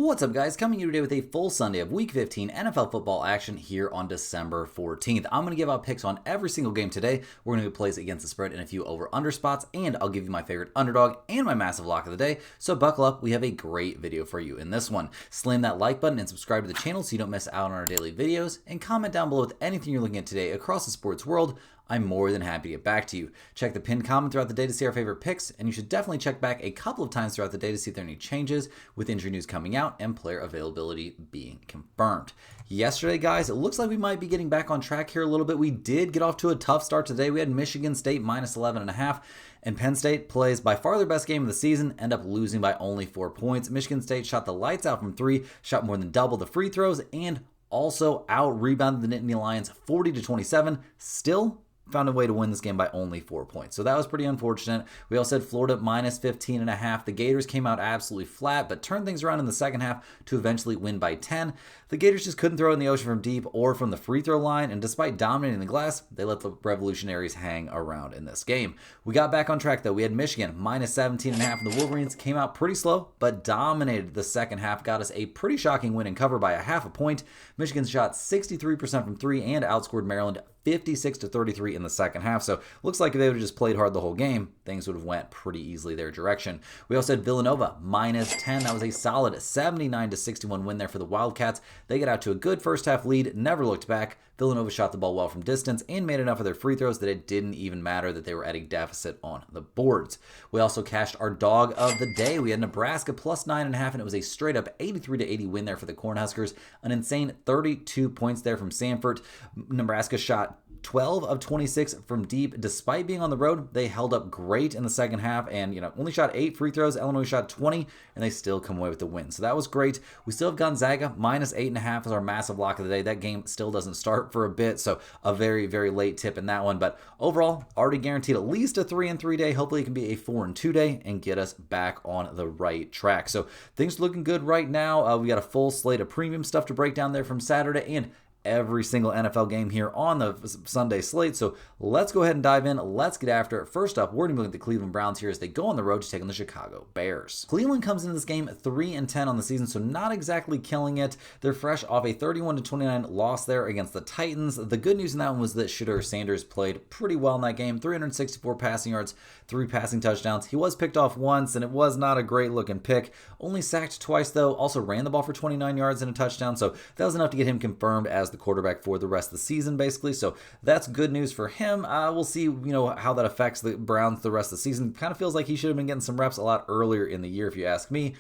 What's up, guys? Coming to you today with a full Sunday of Week 15 NFL football action here on December 14th. I'm going to give out picks on every single game today. We're going to play against the spread and a few over-under spots, and I'll give you my favorite underdog and my massive lock of the day. So buckle up. We have a great video for you in this one. Slam that like button and subscribe to the channel so you don't miss out on our daily videos, and comment down below with anything you're looking at today across the sports world. I'm more than happy to get back to you. Check the pinned comment throughout the day to see our favorite picks, and you should definitely check back a couple of times throughout the day to see if there are any changes with injury news coming out and player availability being confirmed. Yesterday, guys, it looks like we might be getting back on track here a little bit. We did get off to a tough start today. We had Michigan State minus 11.5, and Penn State plays by far their best game of the season, end up losing by only 4 points. Michigan State shot the lights out from 3, shot more than double the free throws, and also out-rebounded the Nittany Lions 40-27. Still found a way to win this game by only 4 points. So that was pretty unfortunate. We also had Florida minus 15.5. The Gators came out absolutely flat, but turned things around in the second half to eventually win by 10. The Gators just couldn't throw it in the ocean from deep or from the free throw line, and despite dominating the glass, they let the Revolutionaries hang around in this game. We got back on track, though. We had Michigan minus 17.5, and the Wolverines came out pretty slow, but dominated the second half, got us a pretty shocking win and cover by a half a point. Michigan shot 63% from 3 and outscored Maryland 56-33 in the second half. So looks like if they would have just played hard the whole game, things would have went pretty easily their direction. We also had Villanova minus 10. That was a solid 79-61 win there for the Wildcats. They get out to a good first half lead, never looked back. Villanova shot the ball well from distance and made enough of their free throws that it didn't even matter that they were at a deficit on the boards. We also cashed our dog of the day. We had Nebraska plus 9.5, and it was a straight up 83-80 win there for the Cornhuskers. An insane 32 points there from Sanford. Nebraska shot 12 of 26 from deep. Despite being on the road, they held up great in the second half and, only shot 8 free throws. Illinois shot 20, and they still come away with the win. So that was great. We still have Gonzaga minus 8.5 as our massive lock of the day. That game still doesn't start for a bit, so a very, very late tip in that one. But overall, already guaranteed at least a 3-3 day. Hopefully it can be a 4-2 day and get us back on the right track. So things are looking good right now. We got a full slate of premium stuff to break down there from Saturday, and every single NFL game here on the Sunday slate. So let's go ahead and dive in. Let's get after it. First up, we're going to be looking at the Cleveland Browns here as they go on the road to take on the Chicago Bears. Cleveland comes into this game 3-10 on the season, so not exactly killing it. They're fresh off a 31-29 loss there against the Titans. The good news in that one was that Shedeur Sanders played pretty well in that game. 364 passing yards, 3 passing touchdowns. He was picked off once, and it was not a great looking pick. Only sacked twice, though. Also ran the ball for 29 yards and a touchdown, so that was enough to get him confirmed as the quarterback for the rest of the season, basically. So that's good news for him. We'll see, how that affects the Browns the rest of the season. Kind of feels like he should have been getting some reps a lot earlier in the year, if you ask me.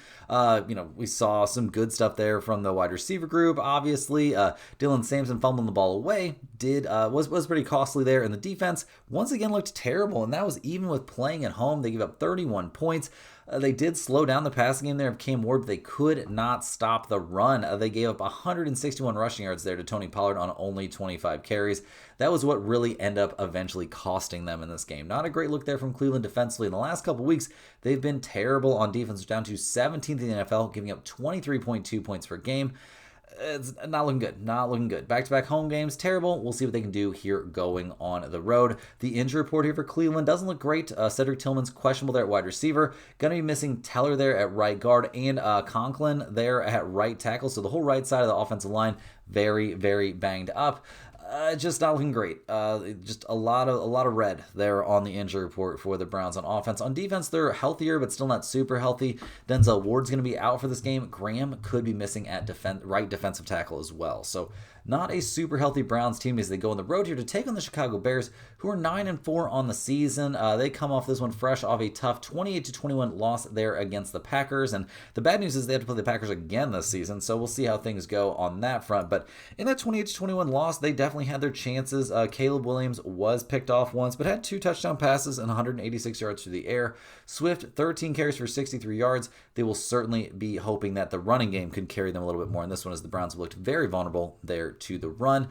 We saw some good stuff there from the wide receiver group. Obviously, Dylan Sampson fumbling the ball away was pretty costly there. And the defense once again looked terrible, and that was even with playing at home. They gave up 31 points. They did slow down the passing game there of Cam Ward, but they could not stop the run. They gave up 161 rushing yards there to Tony Pollard on only 25 carries. That was what really ended up eventually costing them in this game. Not a great look there from Cleveland defensively. In the last couple weeks, they've been terrible on defense, down to 17th in the NFL, giving up 23.2 points per game. It's not looking good. Not looking good. Back-to-back home games, terrible. We'll see what they can do here going on the road. The injury report here for Cleveland doesn't look great. Cedric Tillman's questionable there at wide receiver. Going to be missing Teller there at right guard and Conklin there at right tackle. So the whole right side of the offensive line very, very banged up. Just not looking great. Just a lot of red there on the injury report for the Browns on offense. On defense, they're healthier, but still not super healthy. Denzel Ward's going to be out for this game. Graham could be missing at right defensive tackle as well. So not a super healthy Browns team as they go on the road here to take on the Chicago Bears, who are 9-4 on the season. They come off this one fresh off a tough 28-21 loss there against the Packers. And the bad news is they have to play the Packers again this season, so we'll see how things go on that front. But in that 28-21 loss, they definitely had their chances. Caleb Williams was picked off once, but had 2 touchdown passes and 186 yards through the air. Swift, 13 carries for 63 yards. They will certainly be hoping that the running game could carry them a little bit more in this one, as the Browns looked very vulnerable there to the run.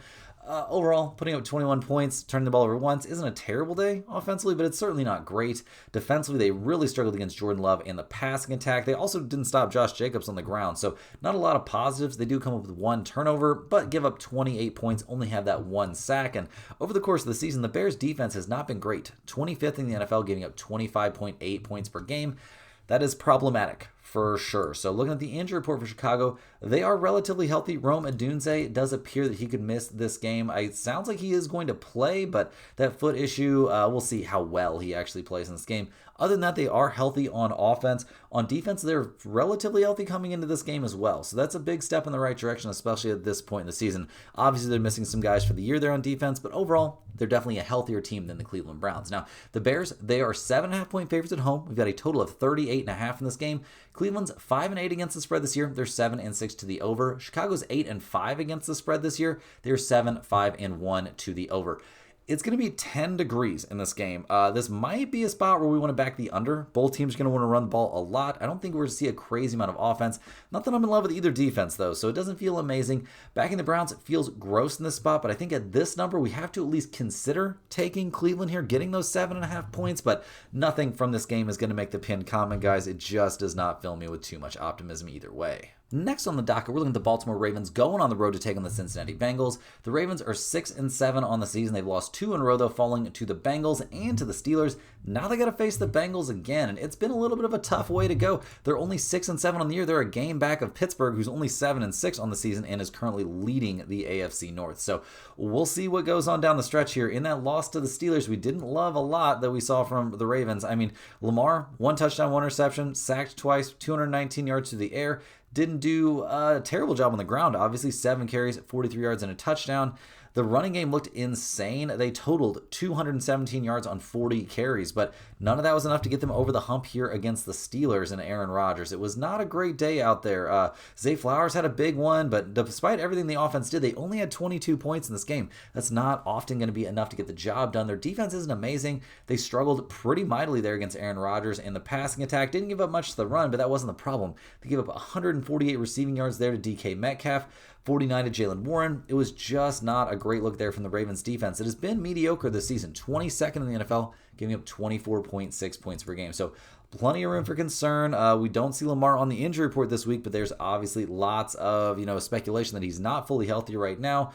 Overall, putting up 21 points, turning the ball over once isn't a terrible day offensively, but it's certainly not great. Defensively, they really struggled against Jordan Love in the passing attack. They also didn't stop Josh Jacobs on the ground, so not a lot of positives. They do come up with 1 turnover, but give up 28 points, only have that 1 sack. And over the course of the season, the Bears' defense has not been great. 25th in the NFL, giving up 25.8 points per game. That is problematic for sure. So looking at the injury report for Chicago, they are relatively healthy. Rome Odunze, it does appear that he could miss this game. It sounds like he is going to play, but that foot issue, we'll see how well he actually plays in this game. Other than that, they are healthy on offense. On defense, they're relatively healthy coming into this game as well. So that's a big step in the right direction, especially at this point in the season. Obviously, they're missing some guys for the year there on defense, but overall, they're definitely a healthier team than the Cleveland Browns. Now, the Bears, they are 7.5-point favorites at home. We've got a total of 38.5 in this game. Cleveland's 5-8 against the spread this year. They're 7-6 to the over. Chicago's 8-5 against the spread this year. They're 7-5-1 to the over. It's going to be 10 degrees in this game. This might be a spot where we want to back the under. Both teams are going to want to run the ball a lot. I don't think we're going to see a crazy amount of offense. Not that I'm in love with either defense, though, so it doesn't feel amazing. Backing the Browns, it feels gross in this spot, but I think at this number, we have to at least consider taking Cleveland here, getting those 7.5 points, but nothing from this game is going to make the pin comment, guys. It just does not fill me with too much optimism either way. Next on the docket, we're looking at the Baltimore Ravens going on the road to take on the Cincinnati Bengals. The Ravens are 6-7 on the season. They've lost 2 in a row, though, falling to the Bengals and to the Steelers. Now they got to face the Bengals again, and it's been a little bit of a tough way to go. They're only 6-7 on the year. They're a game back of Pittsburgh, who's only 7-6 on the season and is currently leading the AFC North. So we'll see what goes on down the stretch here. In that loss to the Steelers, we didn't love a lot that we saw from the Ravens. I mean, Lamar, 1 touchdown, 1 interception, sacked twice, 219 yards through the air. Didn't do a terrible job on the ground. Obviously, 7 carries, 43 yards, and a touchdown. The running game looked insane. They totaled 217 yards on 40 carries, but none of that was enough to get them over the hump here against the Steelers and Aaron Rodgers. It was not a great day out there. Zay Flowers had a big one, but despite everything the offense did, they only had 22 points in this game. That's not often going to be enough to get the job done. Their defense isn't amazing. They struggled pretty mightily there against Aaron Rodgers, and the passing attack didn't give up much to the run, but that wasn't the problem. They gave up 148 receiving yards there to DK Metcalf, 49 to Jalen Warren. It was just not a great look there from the Ravens defense. It has been mediocre this season, 22nd in the NFL, giving up 24.6 points per game. So plenty of room for concern. We don't see Lamar on the injury report this week, but there's obviously lots of speculation that he's not fully healthy right now.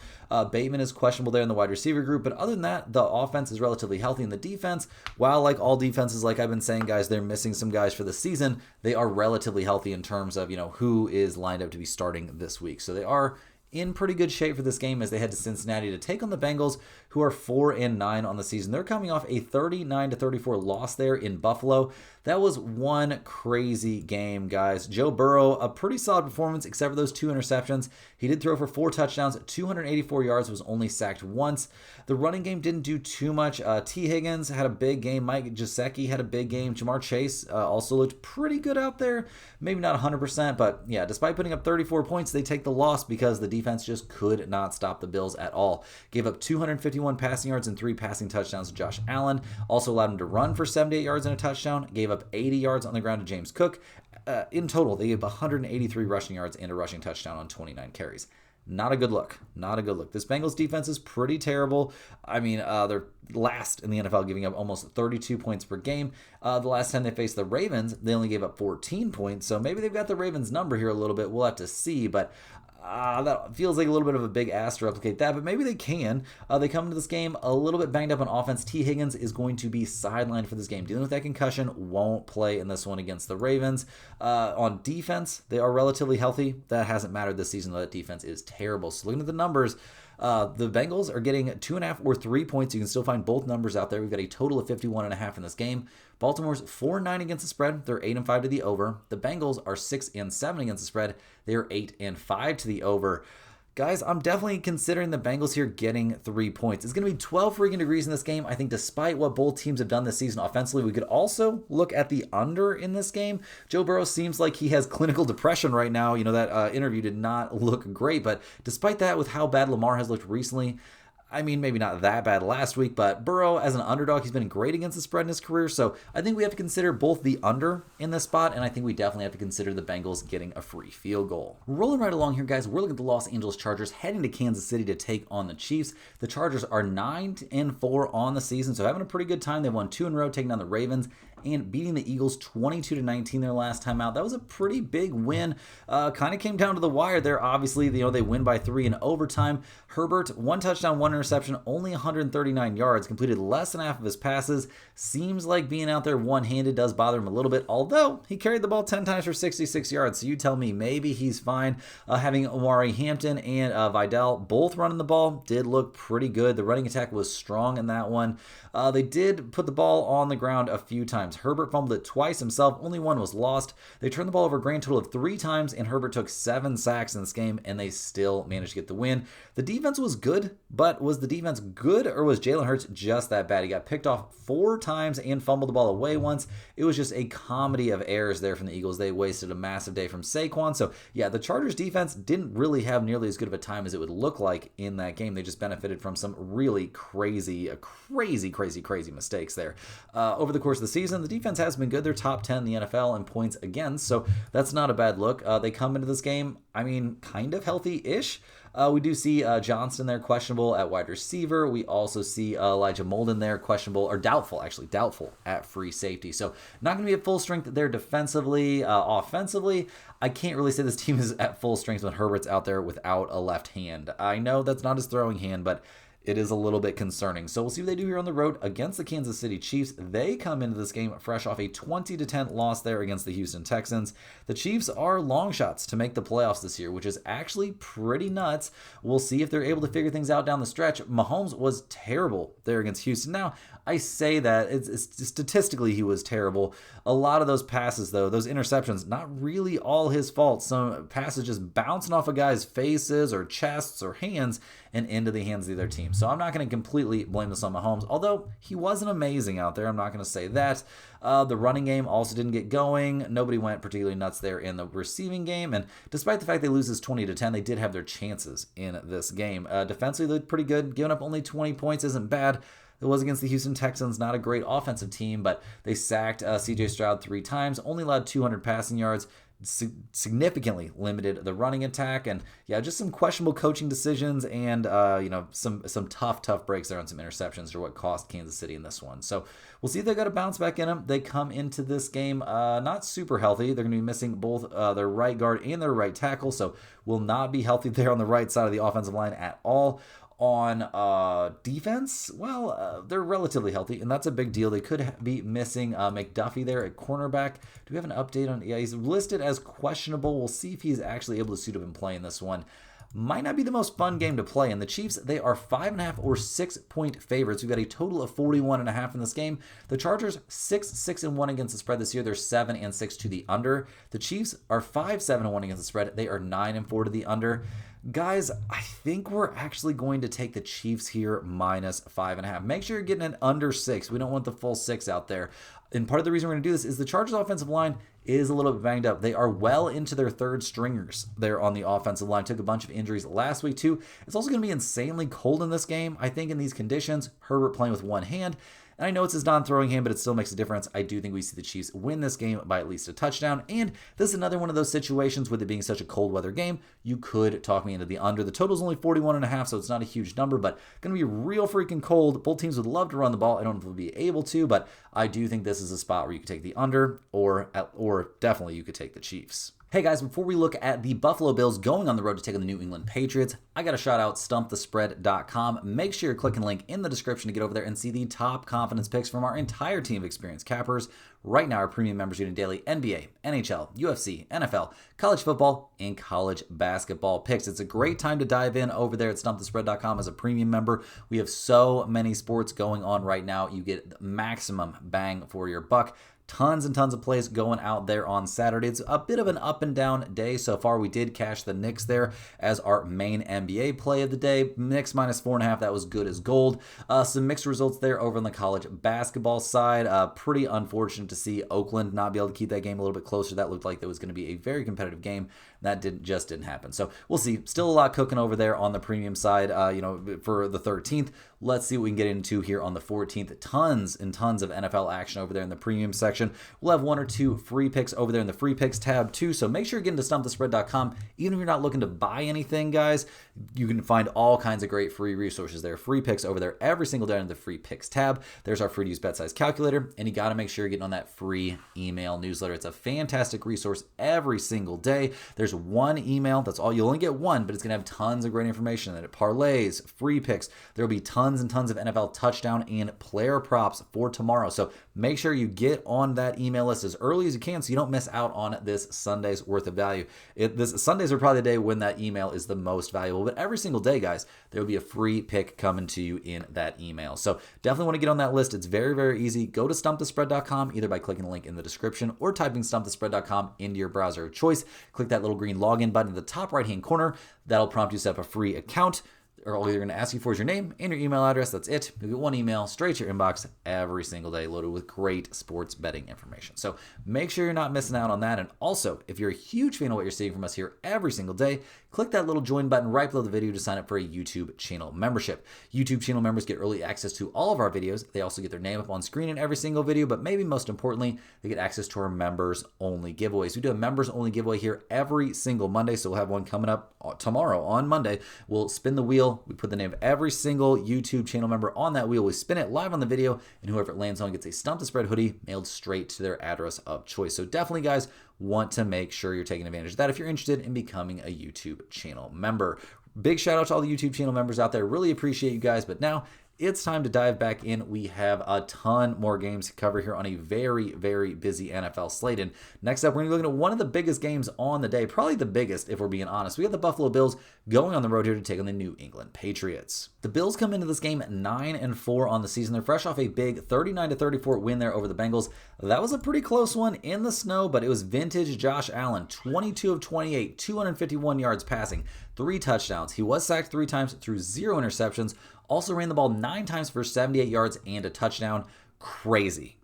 Bateman is questionable there in the wide receiver group, but other than that, the offense is relatively healthy in the defense. While like all defenses, like I've been saying, guys, they're missing some guys for the season. They are relatively healthy in terms of who is lined up to be starting this week. So they are in pretty good shape for this game as they head to Cincinnati to take on the Bengals, who are 4-9 on the season. They're coming off a 39-34 loss there in Buffalo. That was one crazy game, guys. Joe Burrow, a pretty solid performance except for those 2 interceptions. He did throw for 4 touchdowns, 284 yards, was only sacked once. The running game didn't do too much. T. Higgins had a big game. Mike Gesicki had a big game. Jamar Chase also looked pretty good out there. Maybe not 100%, but yeah, despite putting up 34 points, they take the loss because the defense just could not stop the Bills at all. Gave up 251 passing yards and 3 passing touchdowns to Josh Allen. Also allowed him to run for 78 yards and a touchdown. Gave up 80 yards on the ground to James Cook. In total, they gave 183 rushing yards and a rushing touchdown on 29 carries. Not a good look. Not a good look. This Bengals defense is pretty terrible. I mean, they're last in the NFL, giving up almost 32 points per game. The last time they faced the Ravens, they only gave up 14 points. So maybe they've got the Ravens number here a little bit. We'll have to see. But that feels like a little bit of a big ask to replicate that, but maybe they can. They come into this game a little bit banged up on offense. T. Higgins is going to be sidelined for this game. Dealing with that concussion, won't play in this one against the Ravens. On defense, they are relatively healthy. That hasn't mattered this season, though. That defense is terrible. So looking at the numbers, the Bengals are getting 2.5 or 3 points. You can still find both numbers out there. We've got a total of 51.5 in this game. Baltimore's 4-9 against the spread. They're 8-5 to the over. The Bengals are 6-7 against the spread. They're 8-5 to the over. Guys, I'm definitely considering the Bengals here getting 3 points. It's going to be 12 freaking degrees in this game. I think despite what both teams have done this season offensively, we could also look at the under in this game. Joe Burrow seems like he has clinical depression right now. That interview did not look great, but despite that, with how bad Lamar has looked recently, I mean, maybe not that bad last week, but Burrow, as an underdog, he's been great against the spread in his career. So I think we have to consider both the under in this spot, and I think we definitely have to consider the Bengals getting a free field goal. Rolling right along here, guys, we're looking at the Los Angeles Chargers heading to Kansas City to take on the Chiefs. The Chargers are 9-4 on the season, so having a pretty good time. They won 2 in a row, taking down the Ravens and beating the Eagles 22-19 their last time out. That was a pretty big win. Kind of came down to the wire there. Obviously, they win by 3 in overtime. Herbert, 1 touchdown, 1 interception, only 139 yards, completed less than half of his passes. Seems like being out there one-handed does bother him a little bit, although he carried the ball 10 times for 66 yards. So you tell me maybe he's fine. Having Omari Hampton and Vidal both running the ball did look pretty good. The running attack was strong in that one. They did put the ball on the ground a few times. Herbert fumbled it twice himself. Only 1 was lost. They turned the ball over a grand total of 3 times, and Herbert took 7 sacks in this game, and they still managed to get the win. The defense was good, but was the defense good, or was Jalen Hurts just that bad? He got picked off 4 times and fumbled the ball away once. It was just a comedy of errors there from the Eagles. They wasted a massive day from Saquon. So, yeah, the Chargers defense didn't really have nearly as good of a time as it would look like in that game. They just benefited from some really crazy mistakes there. Over the course of the season, the defense has been good. They're top 10 in the NFL in points against, so that's not a bad look. They come into this game, kind of healthy-ish. We do see Johnston there questionable at wide receiver. We also see Elijah Molden there questionable, or doubtful at free safety. So not going to be at full strength there defensively. Offensively, I can't really say this team is at full strength when Herbert's out there without a left hand. I know that's not his throwing hand, but it is a little bit concerning. So we'll see what they do here on the road against the Kansas City Chiefs. They come into this game fresh off a 20-10 loss there against the Houston Texans. The Chiefs are long shots to make the playoffs this year, which is actually pretty nuts. We'll see if they're able to figure things out down the stretch. Mahomes was terrible there against Houston. Now, I say that it's statistically he was terrible. A lot of those passes, though, those interceptions, not really all his fault. Some passes just bouncing off of guys' faces or chests or hands and into the hands of the other team. So I'm not going to completely blame this on Mahomes, although he wasn't amazing out there. I'm not going to say that. The running game also didn't get going. Nobody went particularly nuts there in the receiving game. And despite the fact they lose this 20-10, they did have their chances in this game. Defensively, they looked pretty good. Giving up only 20 points isn't bad. It was against the Houston Texans, not a great offensive team, but they sacked C.J. Stroud 3 times, only allowed 200 passing yards, significantly limited the running attack, and yeah, just some questionable coaching decisions and some tough breaks there on some interceptions are what cost Kansas City in this one. So we'll see if they got a bounce back in them. They come into this game not super healthy. They're going to be missing both their right guard and their right tackle, so will not be healthy there on the right side of the offensive line at all. On defense, they're relatively healthy, and that's a big deal. They could be missing McDuffie there at cornerback. Do we have an update on? Yeah, he's listed as questionable. We'll see if he's actually able to suit up and play in this one. Might not be the most fun game to play. And the Chiefs, they are 5.5 or 6-point favorites. We've got a total of 41.5 in this game. The Chargers, 6-1 against the spread this year. They're 7-6 to the under. The Chiefs are 5-7-1 against the spread. They are 9-4 to the under. Guys, I think we're actually going to take the Chiefs here minus 5.5. Make sure you're getting an under 6. We don't want the full 6 out there. And part of the reason we're going to do this is the Chargers offensive line is a little bit banged up. They are well into their third stringers there on the offensive line. Took a bunch of injuries last week too. It's also going to be insanely cold in this game. I think in these conditions, Herbert playing with one hand. And I know it's his non-throwing hand, but it still makes a difference. I do think we see the Chiefs win this game by at least a touchdown. And this is another one of those situations with it being such a cold weather game, you could talk me into the under. The total is only 41.5, so it's not a huge number, but going to be real freaking cold. Both teams would love to run the ball. I don't know if they'll be able to, but I do think this is a spot where you could take the under, or definitely you could take the Chiefs. Hey guys, before we look at the Buffalo Bills going on the road to take on the New England Patriots, I got to shout out stumpthespread.com. Make sure you're clicking the link in the description to get over there and see the top confidence picks from our entire team of experienced cappers. Right now, our premium members are getting daily NBA, NHL, UFC, NFL, college football, and college basketball picks. It's a great time to dive in over there at stumpthespread.com as a premium member. We have so many sports going on right now. You get the maximum bang for your buck. Tons and tons of plays going out there on Saturday. It's a bit of an up and down day so far. We did cash the Knicks there as our main NBA play of the day. Knicks minus 4.5. That was good as gold. Some mixed results there over on the college basketball side. Pretty unfortunate to see Oakland not be able to keep that game a little bit closer. That looked like it was going to be a very competitive game. That just didn't happen. So we'll see. Still a lot cooking over there on the premium side, for the 13th. Let's see what we can get into here on the 14th. Tons and tons of NFL action over there in the premium section. We'll have one or two free picks over there in the free picks tab too. So make sure you're getting to stumpthespread.com. Even if you're not looking to buy anything, guys, you can find all kinds of great free resources there. Free picks over there every single day in the free picks tab. There's our free to use bet size calculator. And you got to make sure you're getting on that free email newsletter. It's a fantastic resource every single day. There's one email. That's all. You'll only get one, but it's going to have tons of great information in it. Parlays, free picks. There will be tons and tons of NFL touchdown and player props for tomorrow. So make sure you get on that email list as early as you can so you don't miss out on this Sunday's worth of value. This Sundays are probably the day when that email is the most valuable, but every single day, guys, there will be a free pick coming to you in that email. So definitely want to get on that list. It's very, very easy. Go to stumpthespread.com either by clicking the link in the description or typing stumpthespread.com into your browser of choice. Click that little green login button in the top right-hand corner. That'll prompt you to set up a free account. Or all they're going to ask you for is your name and your email address. That's it. You get one email straight to your inbox every single day, loaded with great sports betting information. So make sure you're not missing out on that. And also, if you're a huge fan of what you're seeing from us here every single day, click that little join button right below the video to sign up for a YouTube channel membership. YouTube channel members get early access to all of our videos. They also get their name up on screen in every single video, but maybe most importantly, they get access to our members only giveaways. We do a members only giveaway here every single Monday. So we'll have one coming up tomorrow on Monday. We'll spin the wheel. We put the name of every single YouTube channel member on that wheel. We spin it live on the video, and whoever it lands on gets a Stump the Spread hoodie mailed straight to their address of choice. So definitely, guys, want to make sure you're taking advantage of that if you're interested in becoming a YouTube channel member. Big shout out to all the YouTube channel members out there. Really appreciate you guys. But now it's time to dive back in. We have a ton more games to cover here on a very, very busy NFL slate. And next up, we're going to be looking at one of the biggest games on the day, probably the biggest if we're being honest. We have the Buffalo Bills going on the road here to take on the New England Patriots. The Bills come into this game 9-4 on the season. They're fresh off a big 39-34 win there over the Bengals. That was a pretty close one in the snow, but it was vintage Josh Allen, 22 of 28, 251 yards passing, 3 touchdowns. He was sacked 3 times, threw 0 interceptions. Also ran the ball 9 times for 78 yards and a touchdown. Crazy.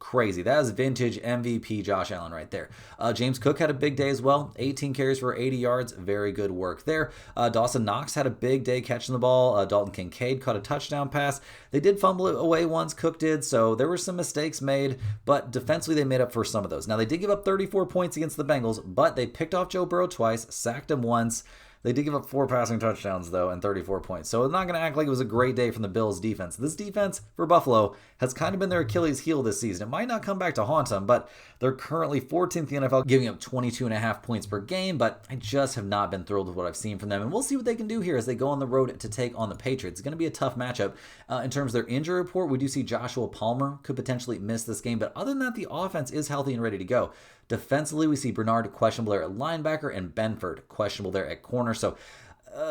That is vintage MVP Josh Allen right there. James Cook had a big day as well. 18 carries for 80 yards. Very good work there. Dawson Knox had a big day catching the ball. Dalton Kincaid caught a touchdown pass. They did fumble it away once, Cook did, so there were some mistakes made, but defensively they made up for some of those. Now, they did give up 34 points against the Bengals, but they picked off Joe Burrow twice, sacked him once. They did give up 4 passing touchdowns, though, and 34 points. So I'm not going to act like it was a great day from the Bills' defense. This defense for Buffalo has kind of been their Achilles heel this season. It might not come back to haunt them, but they're currently 14th in the NFL, giving up 22.5 points per game, but I just have not been thrilled with what I've seen from them. And we'll see what they can do here as they go on the road to take on the Patriots. It's going to be a tough matchup. In terms of their injury report, we do see Joshua Palmer could potentially miss this game, but other than that, the offense is healthy and ready to go. Defensively, we see Bernard questionable there at linebacker and Benford questionable there at corner. So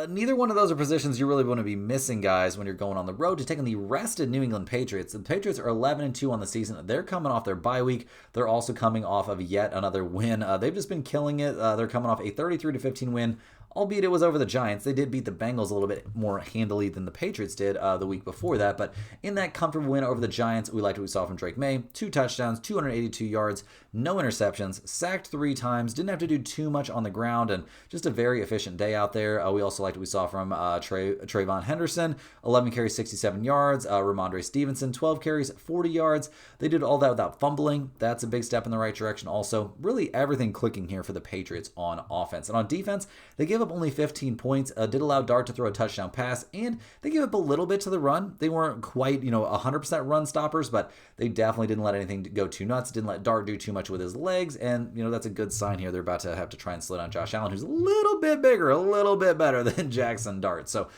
neither one of those are positions you really want to be missing, guys, when you're going on the road to take on the rested New England Patriots. The Patriots are 11-2 on the season. They're coming off their bye week. They're also coming off of yet another win. They've just been killing it. They're coming off a 33-15 win, albeit it was over the Giants. They did beat the Bengals a little bit more handily than the Patriots did the week before that. But in that comfortable win over the Giants, we liked what we saw from Drake May. 2 touchdowns, 282 yards, no interceptions, sacked 3 times, didn't have to do too much on the ground, and just a very efficient day out there. We also liked what we saw from Trayvon Henderson, 11 carries, 67 yards. Ramondre Stevenson, 12 carries, 40 yards. They did all that without fumbling. That's a big step in the right direction also. Really everything clicking here for the Patriots on offense. And on defense, they gave up only 15 points, did allow Dart to throw a touchdown pass, and they gave up a little bit to the run. They weren't quite, 100% run stoppers, but they definitely didn't let anything go too nuts, didn't let Dart do too much with his legs, and, that's a good sign here. They're about to have to try and slow down Josh Allen, who's a little bit bigger, a little bit better than Jackson Dart. So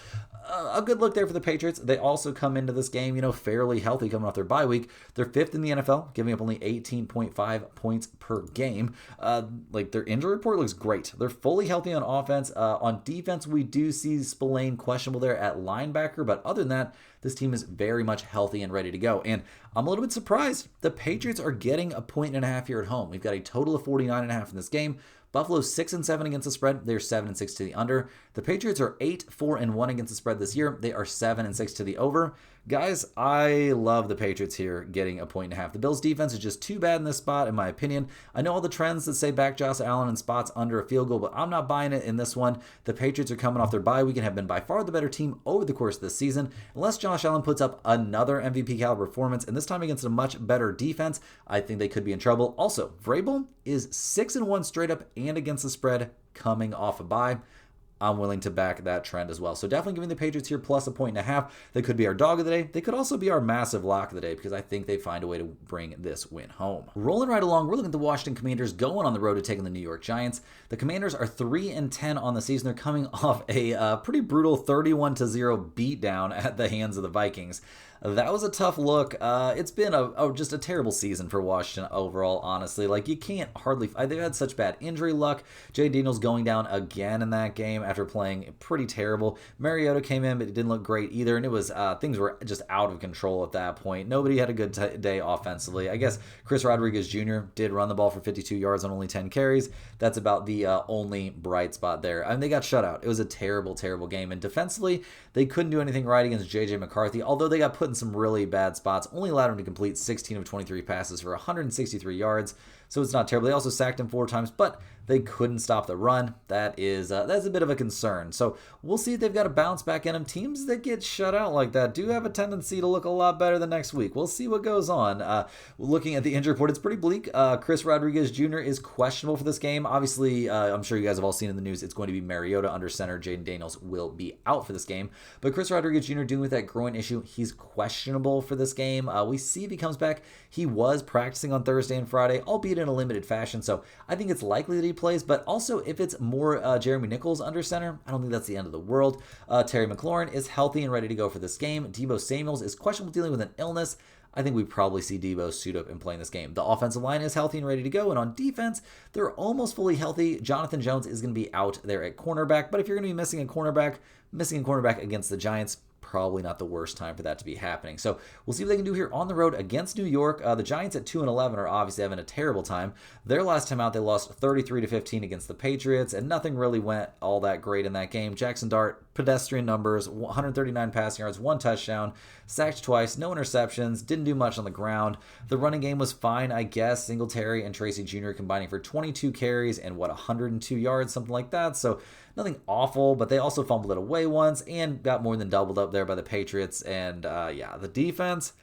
a good look there for the Patriots. They also come into this game, fairly healthy coming off their bye week. They're 5th in the NFL, giving up only 18.5 points per game. Their injury report looks great. They're fully healthy on offense. On defense, we do see Spillane questionable there at linebacker, but other than that, this team is very much healthy and ready to go. And I'm a little bit surprised. The Patriots are getting a 1.5 here at home. We've got a total of 49.5 in this game. Buffalo's 6-7 against the spread. They're 7-6 to the under. The Patriots are 8-4-1 against the spread this year. They are 7-6 to the over. Guys, I love the Patriots here getting a 1.5. The Bills defense is just too bad in this spot, in my opinion. I know all the trends that say back Josh Allen in spots under a field goal, but I'm not buying it in this one. The Patriots are coming off their bye week and have been by far the better team over the course of this season. Unless Josh Allen puts up another MVP caliber performance, and this time against a much better defense, I think they could be in trouble. Also, Vrabel is 6-1 straight up and against the spread coming off a bye. I'm willing to back that trend as well. So definitely giving the Patriots here plus a 1.5. They could be our dog of the day. They could also be our massive lock of the day because I think they find a way to bring this win home. Rolling right along, we're looking at the Washington Commanders going on the road to take on the New York Giants. The Commanders are 3-10 on the season. They're coming off a pretty brutal 31-0 beatdown at the hands of the Vikings. That was a tough look. It's been just a terrible season for Washington overall, honestly. Like, you can't hardly... They've had such bad injury luck. Jay Daniels going down again in that game after playing pretty terrible. Mariota came in, but he didn't look great either, and it was things were just out of control at that point. Nobody had a good day offensively. I guess Chris Rodriguez Jr. did run the ball for 52 yards on only 10 carries. That's about the only bright spot there. I mean, they got shut out. It was a terrible, terrible game, and defensively, they couldn't do anything right against J.J. McCarthy, although they got put in some really bad spots. Only allowed him to complete 16 of 23 passes for 163 yards, so it's not terrible. They also sacked him 4 times, but they couldn't stop the run. That's a bit of a concern. So we'll see if they've got a bounce back in them. Teams that get shut out like that do have a tendency to look a lot better the next week. We'll see what goes on. Looking at the injury report, it's pretty bleak. Chris Rodriguez Jr. is questionable for this game. Obviously, I'm sure you guys have all seen in the news, it's going to be Mariota under center. Jaden Daniels will be out for this game. But Chris Rodriguez Jr. dealing with that groin issue, he's questionable for this game. We see if he comes back. He was practicing on Thursday and Friday, albeit in a limited fashion, so I think it's likely that he plays, but also if it's more Jeremy Nichols under center, I don't think that's the end of the world. Terry McLaurin is healthy and ready to go for this game. Deebo Samuels is questionable dealing with an illness. I think we probably see Deebo suit up and play in this game. The offensive line is healthy and ready to go, and on defense, they're almost fully healthy. Jonathan Jones is going to be out there at cornerback, but if you're going to be missing a cornerback against the Giants, probably not the worst time for that to be happening. So we'll see what they can do here on the road against New York. The Giants at 2-11 are obviously having a terrible time. Their last time out, they lost 33-15 against the Patriots, and nothing really went all that great in that game. Jackson Dart, pedestrian numbers, 139 passing yards, 1 touchdown, sacked twice, no interceptions, didn't do much on the ground. The running game was fine, I guess. Singletary and Tracy Jr. combining for 22 carries and 102 yards, something like that. So nothing awful, but they also fumbled it away once and got more than doubled up there by the Patriots. And the defense,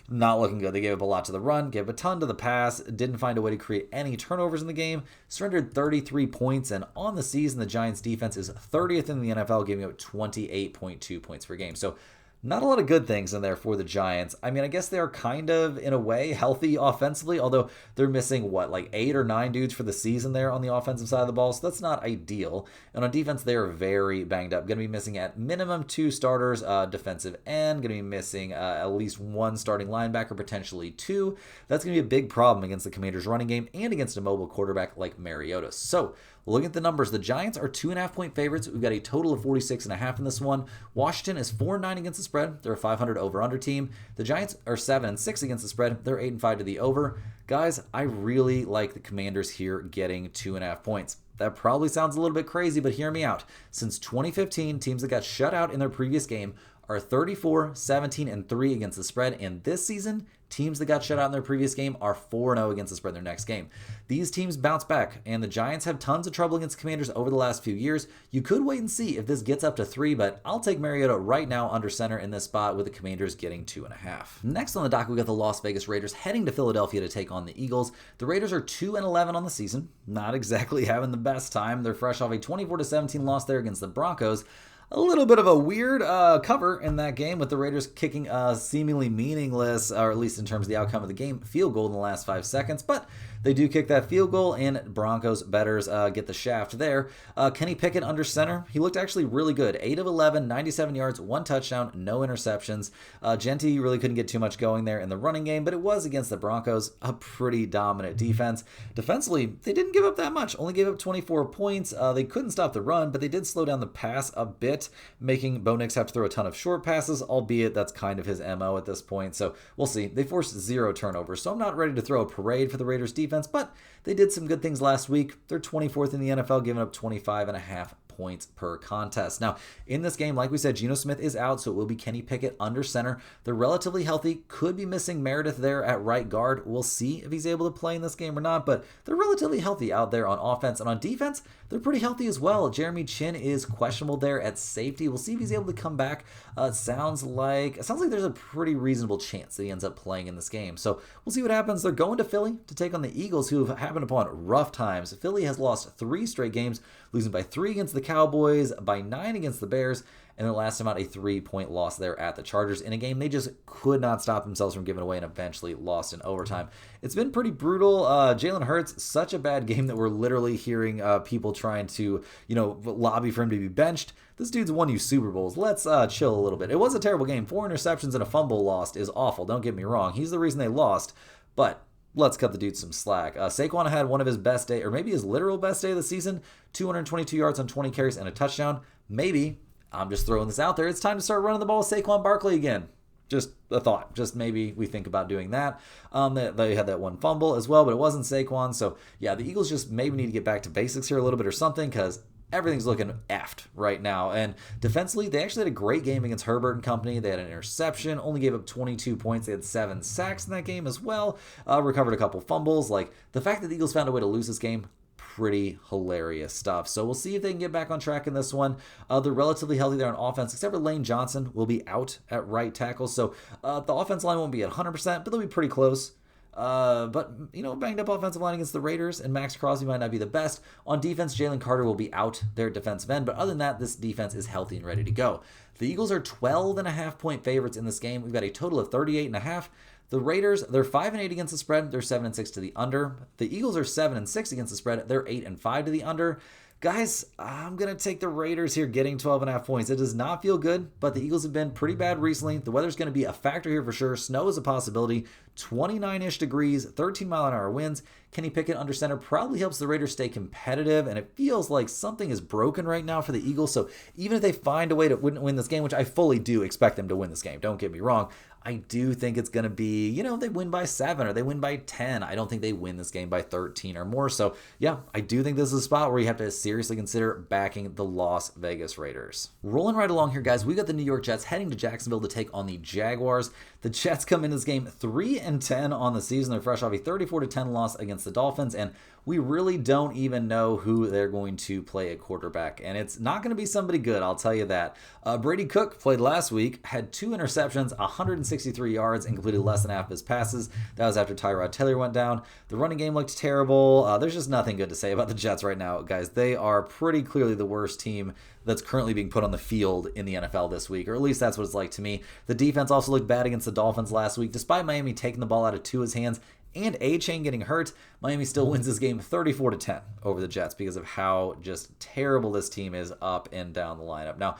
not looking good. They gave up a lot to the run, gave a ton to the pass, didn't find a way to create any turnovers in the game, surrendered 33 points, and on the season, the Giants defense is 30th in the NFL, giving up 28.2 points per game. So not a lot of good things in there for the Giants. I mean, I guess they're kind of, in a way, healthy offensively, although they're missing, 8 or 9 dudes for the season there on the offensive side of the ball, so that's not ideal. And on defense, they are very banged up. Going to be missing at minimum 2 starters, defensive end, going to be missing at least 1 starting linebacker, potentially 2. That's going to be a big problem against the Commanders' running game and against a mobile quarterback like Mariota. So, looking at the numbers, the Giants are 2.5-point favorites. We've got a total of 46.5 in this one. Washington is 4-9 against the spread. They're a 500 over-under team. The Giants are 7-6 against the spread. They're 8-5 to the over. Guys, I really like the Commanders here getting 2.5 points. That probably sounds a little bit crazy, but hear me out. Since 2015, teams that got shut out in their previous game are 34, 17, and 3 against the spread. And this season, teams that got shut out in their previous game are 4-0 against the spread in their next game. These teams bounce back, and the Giants have tons of trouble against Commanders over the last few years. You could wait and see if this gets up to 3, but I'll take Mariota right now under center in this spot with the Commanders getting 2.5. Next on the docket, we got the Las Vegas Raiders heading to Philadelphia to take on the Eagles. The Raiders are 2-11 on the season, not exactly having the best time. They're fresh off a 24-17 loss there against the Broncos. A little bit of a weird cover in that game with the Raiders kicking a seemingly meaningless, or at least in terms of the outcome of the game, field goal in the last 5 seconds. But they do kick that field goal, and Broncos bettors get the shaft there. Kenny Pickett under center. He looked actually really good. 8 of 11, 97 yards, 1 touchdown, no interceptions. Genty really couldn't get too much going there in the running game, but it was against the Broncos, a pretty dominant defense. Defensively, they didn't give up that much. Only gave up 24 points. They couldn't stop the run, but they did slow down the pass a bit, making Bo Nix have to throw a ton of short passes, albeit that's kind of his MO at this point. So we'll see. They forced 0 turnovers, so I'm not ready to throw a parade for the Raiders defense, but they did some good things last week. They're 24th in the NFL, giving up 25.5 points per contest. Now, in this game, like we said, Geno Smith is out, so it will be Kenny Pickett under center. They're relatively healthy. Could be missing Meredith there at right guard. We'll see if he's able to play in this game or not, but they're relatively healthy out there on offense. And on defense, they're pretty healthy as well. Jeremy Chin is questionable there at safety. We'll see if he's able to come back. It sounds like there's a pretty reasonable chance that he ends up playing in this game. So we'll see what happens. They're going to Philly to take on the Eagles, who have happened upon rough times. Philly has lost 3 straight games, losing by 3 against the Cowboys, by 9 against the Bears, and their last time out, a 3-point loss there at the Chargers in a game they just could not stop themselves from giving away and eventually lost in overtime. It's been pretty brutal. Jalen Hurts, such a bad game that we're literally hearing people trying to, lobby for him to be benched. This dude's won you Super Bowls. Let's chill a little bit. It was a terrible game. 4 interceptions and a fumble lost is awful. Don't get me wrong. He's the reason they lost, but let's cut the dude some slack. Saquon had one of his best day, or maybe his literal best day of the season, 222 yards on 20 carries and a touchdown. Maybe, I'm just throwing this out there, it's time to start running the ball with Saquon Barkley again. Just a thought. Just maybe we think about doing that. They had that one fumble as well, but it wasn't Saquon. So, yeah, the Eagles just maybe need to get back to basics here a little bit or something, because everything's looking effed right now. And defensively, they actually had a great game against Herbert and company. They had an interception, only gave up 22 points. They had 7 sacks in that game as well. Recovered a couple fumbles. Like, the fact that the Eagles found a way to lose this game, pretty hilarious stuff. So we'll see if they can get back on track in this one. They're relatively healthy there on offense, except for Lane Johnson will be out at right tackle. So the offense line won't be at 100%, but they'll be pretty close. But, banged up offensive line against the Raiders, and Max Crosby might not be the best. On defense, Jalen Carter will be out there at defensive end, but other than that, this defense is healthy and ready to go. The Eagles are 12.5-point favorites in this game. We've got a total of 38.5. The Raiders, they're 5-8 against the spread. They're 7-6 to the under. The Eagles are 7-6 against the spread. They're 8-5 to the under. Guys, I'm going to take the Raiders here getting 12.5 points. It does not feel good, but the Eagles have been pretty bad recently. The weather's going to be a factor here for sure. Snow is a possibility. 29-ish degrees, 13-mile-an-hour winds. Kenny Pickett under center probably helps the Raiders stay competitive, and it feels like something is broken right now for the Eagles. So even if they find a way to win this game, which I fully do expect them to win this game, don't get me wrong, I do think it's going to be, they win by 7 or they win by 10. I don't think they win this game by 13 or more. So, yeah, I do think this is a spot where you have to seriously consider backing the Las Vegas Raiders. Rolling right along here, guys, we got the New York Jets heading to Jacksonville to take on the Jaguars. The Jets come into this game 3-10 on the season. They're fresh off a 34-10 loss against the Dolphins, and we really don't even know who they're going to play at quarterback, and it's not going to be somebody good, I'll tell you that. Brady Cook played last week, had 2 interceptions, 163 yards, included less than half of his passes. That was after Tyrod Taylor went down. The running game looked terrible. There's just nothing good to say about the Jets right now, guys. They are pretty clearly the worst team that's currently being put on the field in the NFL this week, or at least that's what it's like to me. The defense also looked bad against the Dolphins last week. Despite Miami taking the ball out of Tua's hands and A-Chain getting hurt, Miami still wins this game 34-10 over the Jets because of how just terrible this team is up and down the lineup. Now,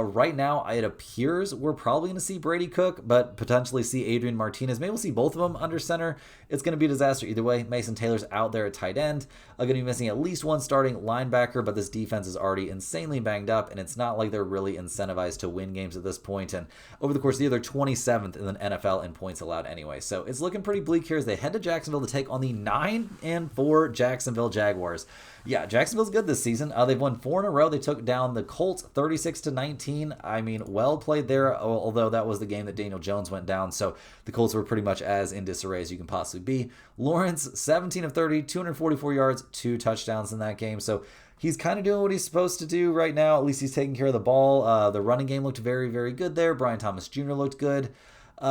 right now, it appears we're probably going to see Brady Cook, but potentially see Adrian Martinez. Maybe we'll see both of them under center. It's going to be a disaster either way. Mason Taylor's out there at tight end. Going to be missing at least one starting linebacker, but this defense is already insanely banged up, and it's not like they're really incentivized to win games at this point. And over the course of the year, they're 27th in the NFL in points allowed anyway. So it's looking pretty bleak here as they head to Jacksonville to take on the 9-4 Jacksonville Jaguars. Yeah, Jacksonville's good this season. They've won 4 in a row. They took down the Colts 36-19. I mean, well played there, although that was the game that Daniel Jones went down. So the Colts were pretty much as in disarray as you can possibly be. Lawrence, 17 of 30, 244 yards, 2 touchdowns in that game. So he's kind of doing what he's supposed to do right now. At least he's taking care of the ball. The running game looked very, very good there. Brian Thomas Jr. looked good.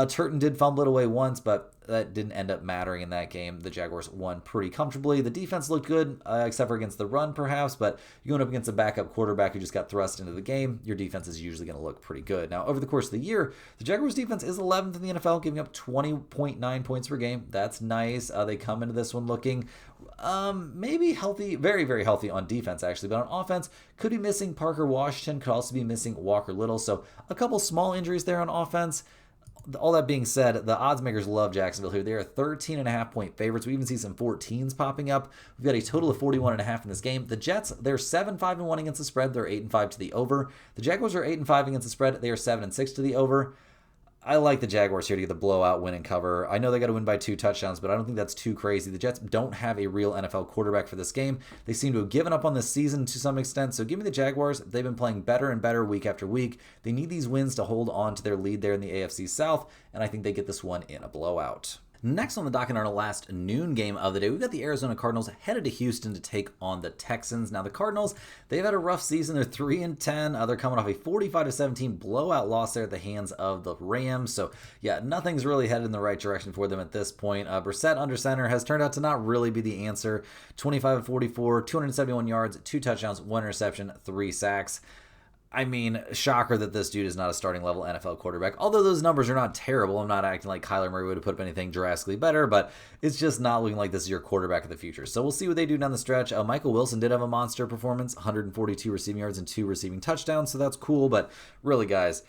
Turton did fumble it away once, but that didn't end up mattering in that game. The Jaguars won pretty comfortably. The defense looked good, except for against the run, perhaps, but you going up against a backup quarterback who just got thrust into the game, your defense is usually going to look pretty good. Now, over the course of the year, the Jaguars defense is 11th in the NFL, giving up 20.9 points per game. That's nice. They come into this one looking maybe healthy, very, very healthy on defense, actually, but on offense, could be missing Parker Washington, could also be missing Walker Little, so a couple small injuries there on offense. All that being said, the odds makers love Jacksonville here. They are 13.5-point favorites. We even see some 14s popping up. We've got a total of 41.5 in this game. The Jets, they're 7-5-1 against the spread. They're 8-5 to the over. The Jaguars are 8-5 against the spread. They are 7-6 to the over. I like the Jaguars here to get the blowout win and cover. I know they got to win by 2 touchdowns, but I don't think that's too crazy. The Jets don't have a real NFL quarterback for this game. They seem to have given up on this season to some extent, so give me the Jaguars. They've been playing better and better week after week. They need these wins to hold on to their lead there in the AFC South, and I think they get this one in a blowout. Next on the docket, our last noon game of the day, we've got the Arizona Cardinals headed to Houston to take on the Texans. Now, the Cardinals, they've had a rough season. They're 3-10. They're coming off a 45-17 blowout loss there at the hands of the Rams. So, yeah, nothing's really headed in the right direction for them at this point. Brissett under center has turned out to not really be the answer. 25-44, 271 yards, 2 touchdowns, 1 interception, 3 sacks. I mean, shocker that this dude is not a starting level NFL quarterback. Although those numbers are not terrible. I'm not acting like Kyler Murray would have put up anything drastically better, but it's just not looking like this is your quarterback of the future. So we'll see what they do down the stretch. Michael Wilson did have a monster performance, 142 receiving yards and 2 receiving touchdowns, so that's cool. But really, guys,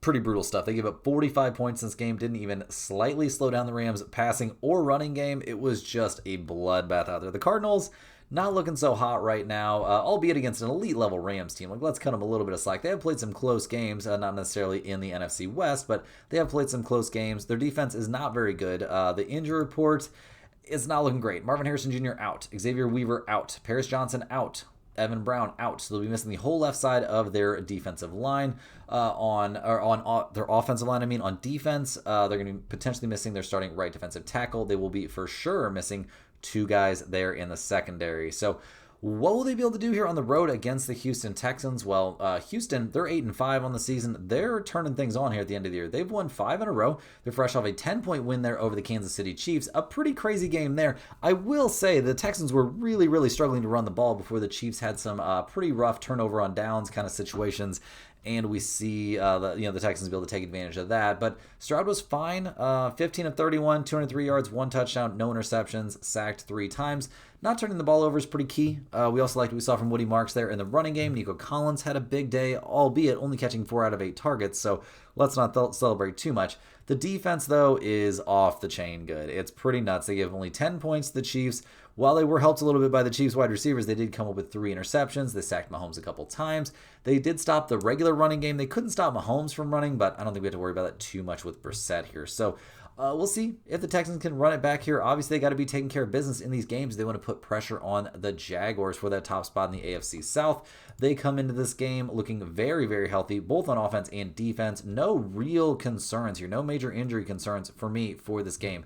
pretty brutal stuff. They gave up 45 points in this game, didn't even slightly slow down the Rams' passing or running game. It was just a bloodbath out there. The Cardinals, not looking so hot right now, albeit against an elite level Rams team. Like, let's cut them a little bit of slack. They have played some close games, not necessarily in the NFC West, but they have played some close games. Their defense is not very good. The injury report is not looking great. Marvin Harrison Jr. out. Xavier Weaver out. Paris Johnson out. Evan Brown out. So they'll be missing the whole left side of their defensive line. On their offensive line, on defense, they're going to be potentially missing their starting right defensive tackle. They will be for sure missing 2 guys there in the secondary. So what will they be able to do here on the road against the Houston Texans? Well, Houston, they're 8-5 on the season. They're turning things on here at the end of the year. They've won 5 in a row. They're fresh off a 10-point win there over the Kansas City Chiefs. A pretty crazy game there. I will say the Texans were really, really struggling to run the ball before the Chiefs had some pretty rough turnover on downs kind of situations. And we see the Texans be able to take advantage of that. But Stroud was fine. 15 of 31, 203 yards, 1 touchdown, no interceptions, sacked 3 times. Not turning the ball over is pretty key. We also liked what we saw from Woody Marks there in the running game. Nico Collins had a big day, albeit only catching 4 out of 8 targets. So let's not celebrate too much. The defense, though, is off the chain good. It's pretty nuts. They gave only 10 points to the Chiefs. While they were helped a little bit by the Chiefs wide receivers, they did come up with 3 interceptions. They sacked Mahomes a couple times. They did stop the regular running game. They couldn't stop Mahomes from running, but I don't think we have to worry about that too much with Brissett here. So we'll see if the Texans can run it back here. Obviously, they got to be taking care of business in these games. They want to put pressure on the Jaguars for that top spot in the AFC South. They come into this game looking very, very healthy, both on offense and defense. No real concerns here. No major injury concerns for me for this game.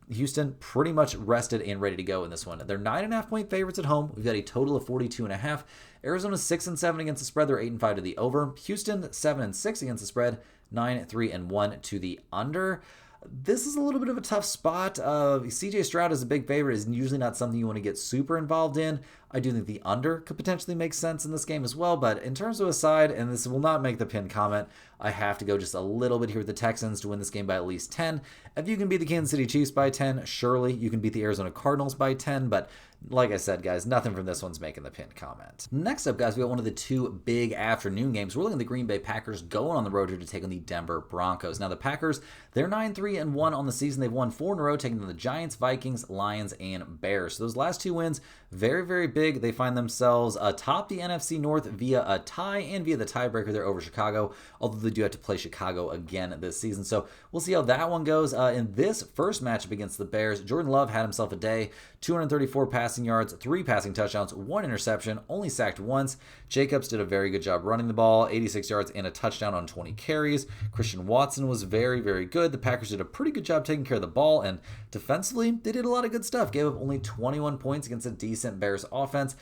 Houston pretty much rested and ready to go in this one. They're 9.5-point favorites at home. We've got a total of 42.5. Arizona's 6-7 against the spread. They're 8-5 to the over. Houston 7-6 against the spread. 9-3-1 to the under. This is a little bit of a tough spot. CJ Stroud is a big favorite. Is usually not something you want to get super involved in. I do think the under could potentially make sense in this game as well. But in terms of a side, and this will not make the pin comment, I have to go just a little bit here with the Texans to win this game by at least 10. If you can beat the Kansas City Chiefs by 10, surely you can beat the Arizona Cardinals by 10. But like I said, guys, nothing from this one's making the pin comment. Next up, guys, we got one of the 2 big afternoon games. We're looking at the Green Bay Packers going on the road here to take on the Denver Broncos. Now, the Packers, they're 9-3-1 on the season. They've won 4 in a row, taking on the Giants, Vikings, Lions, and Bears. So those last 2 wins, very, very big. They find themselves atop the NFC North via a tie and via the tiebreaker there over Chicago, although they do have to play Chicago again this season. So we'll see how that one goes. In this first matchup against the Bears, Jordan Love had himself a day. 234 passing yards, 3 passing touchdowns, 1 interception, only sacked once. Jacobs did a very good job running the ball, 86 yards and a touchdown on 20 carries. Christian Watson was very, very good. The Packers did a pretty good job taking care of the ball, and defensively, they did a lot of good stuff. Gave up only 21 points against a decent Bears offense.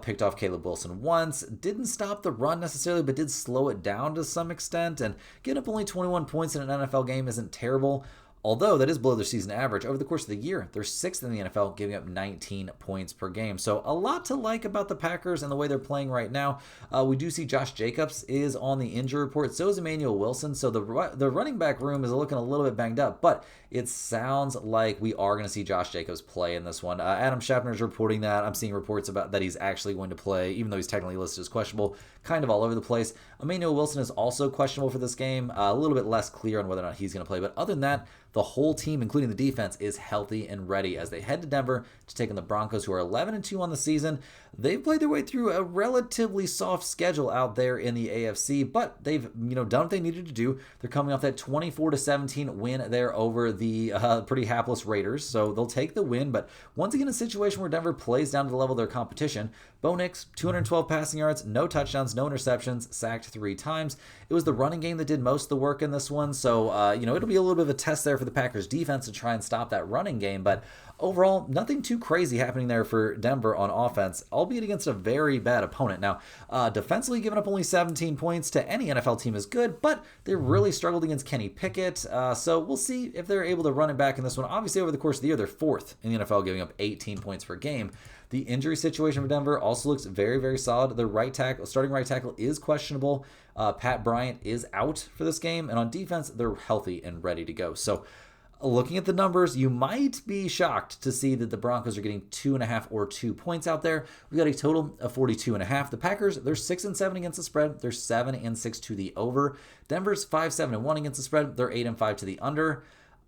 Picked off Caleb Wilson once. Didn't stop the run necessarily, but did slow it down to some extent. And getting up only 21 points in an NFL game isn't terrible. Although that is below their season average. Over the course of the year, they're 6th in the NFL, giving up 19 points per game. So a lot to like about the Packers and the way they're playing right now. We do see Josh Jacobs is on the injury report. So is Emmanuel Wilson. So the running back room is looking a little bit banged up. But it sounds like we are going to see Josh Jacobs play in this one. Adam Schefter is reporting that. I'm seeing reports about that he's actually going to play, even though he's technically listed as questionable, kind of all over the place. Emmanuel Wilson is also questionable for this game. A little bit less clear on whether or not he's going to play. But other than that, the whole team, including the defense, is healthy and ready as they head to Denver to take on the Broncos, who are 11-2 on the season. They've played their way through a relatively soft schedule out there in the AFC, but they've done what they needed to do. They're coming off that 24-17 win there over the pretty hapless Raiders, so they'll take the win. But once again, a situation where Denver plays down to the level of their competition. Bo Nix, 212 passing yards, no touchdowns, no interceptions, sacked 3 times. It was the running game that did most of the work in this one, so it'll be a little bit of a test there for the Packers defense to try and stop that running game. But overall, nothing too crazy happening there for Denver on offense, albeit against a very bad opponent. Now, defensively giving up only 17 points to any NFL team is good, but they really struggled against Kenny Pickett. So we'll see if they're able to run it back in this one. Obviously, over the course of the year, they're 4th in the NFL, giving up 18 points per game. The injury situation for Denver also looks very, very solid. Their starting right tackle is questionable. Pat Bryant is out for this game. And on defense, they're healthy and ready to go. So looking at the numbers, you might be shocked to see that the Broncos are getting 2.5 or 2 points out there. We got a total of 42.5. The Packers, they're 6-7 against the spread. They're 7-6 to the over. Denver's 5-7-1 against the spread. They're 8-5 to the under.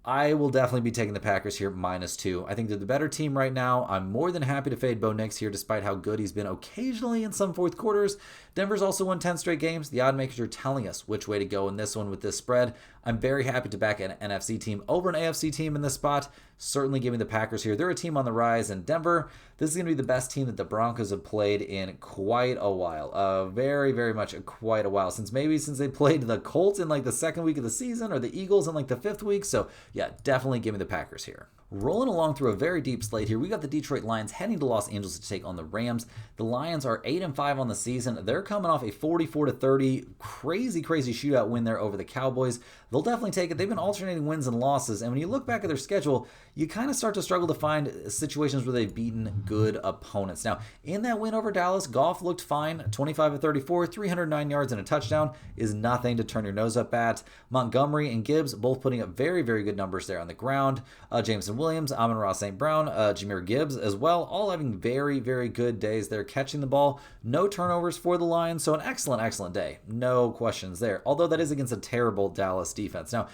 I will definitely be taking the Packers here -2. I think they're the better team right now. I'm more than happy to fade Bo Nix here, despite how good he's been occasionally in some fourth quarters. Denver's also won 10 straight games. The odd makers are telling us which way to go in this one with this spread. I'm very happy to back an NFC team over an AFC team in this spot. Certainly give me the Packers here. They're a team on the rise, and Denver, this is going to be the best team that the Broncos have played in quite a while. Very, very much quite a while. Since they played the Colts in like the second week of the season, or the Eagles in like the 5th week. So yeah, definitely give me the Packers here. Rolling along through a very deep slate here, we got the Detroit Lions heading to Los Angeles to take on the Rams. The Lions are 8-5 on the season. They're coming off a 44-30 crazy shootout win there over the Cowboys. They'll definitely take it. They've been alternating wins and losses, and when you look back at their schedule, you kind of start to struggle to find situations where they've beaten good opponents. Now, in that win over Dallas, Goff looked fine. 25-34, 309 yards and a touchdown is nothing to turn your nose up at. Montgomery and Gibbs both putting up very, very good numbers there on the ground. Jameson Williams, Amon-Ra St. Brown, Jahmyr Gibbs as well, all having very, very good days there catching the ball. No turnovers for the Lions, so an excellent day. No questions there, although that is against a terrible Dallas defense. Now,